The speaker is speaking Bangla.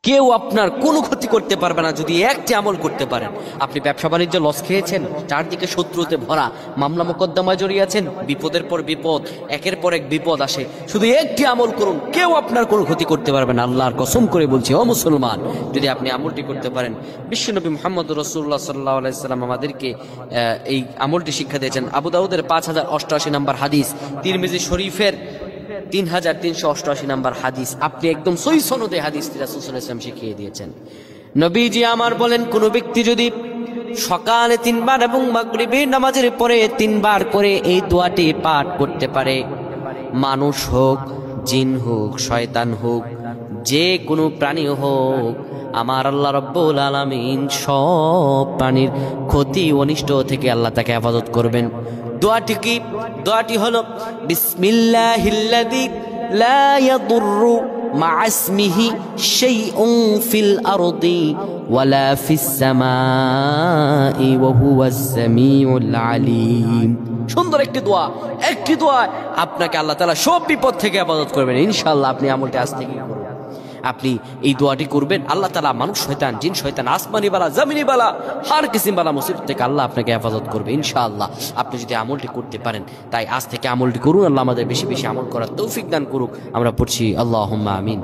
কেউ আপনার কোনো ক্ষতি করতে পারবে না যদি একটি আমল করতে পারেন। আপনি ব্যবসা বাণিজ্য লস খেয়েছেন, চারদিকে শত্রুতে ভরা, মামলা মোকদ্দমায় জড়িয়েছেন, বিপদের পর বিপদ, একের পর এক বিপদ আসে। শুধু একটি আমল করুন, কেউ আপনার কোনো ক্ষতি করতে পারবে না। আল্লাহর কসম করে বলছি ও মুসলমান, যদি আপনি আমলটি করতে পারেন। বিশ্বনবী মুহাম্মদ রাসূলুল্লাহ সাল্লাল্লাহু আলাইহি সাল্লাম আমাদেরকে এই আমলটি শিক্ষা দিয়েছেন। আবু দাউদের 5088 নম্বর হাদিস, তিরমিজি শরীফের 3388 নাম্বার হাদিস। আপনি একদম সহি সনদে হাদিসটি রাসূল সাল্লাল্লাহু আলাইহি ওয়াসাল্লাম শিখিয়ে দিয়েছেন। নবীজি আমার বলেন, কোন ব্যক্তি যদি সকালে 3 বার এবং মাগরিবের নামাজের পরে 3 বার করে এই দোয়াটি পাঠ করতে পারে, মানুষ হোক, জিন হোক, শয়তান হোক, যে কোনো প্রাণী হোক, আমার আল্লাহ রাব্বুল আলামিন সব প্রাণীর ক্ষতি অনিষ্ট থেকে আল্লাহ তাকে হেফাজত করবেন। দোয়াটি কি? দোয়াটি হলো বিসমিল্লাহিল্লাযী লা ইয়াদুররু মা ইসমিহি শাইউন ফিল আরদি ওয়ালা ফিস সামাই ওয়া হুয়াস সামিউল আলিম। সুন্দর একটি দোয়া, একটি দোয়া আপনাকে আল্লাহ তাআলা সব বিপদ থেকে হেফাজত করবেন ইনশাআল্লাহ। আপনি আমলটি আজ থেকে করুন। আপনি এই দোয়াটি করবেন, আল্লাহ তাআলা মানুষ শয়তান, জিন শয়তান, আসমানি বালা, জমিনি বালা, হর কিসিম বালা মুসিবত থেকে আল্লাহ আপনাকে হেফাজত করবে ইনশাআল্লাহ, আপনি যদি আমলটি করতে পারেন। তাই আজ থেকে আমলটি করুন। আল্লাহ আমাদের বেশি বেশি আমল করার তৌফিক দান করুক। আমরা পড়ছি আল্লাহুম্মা আমিন।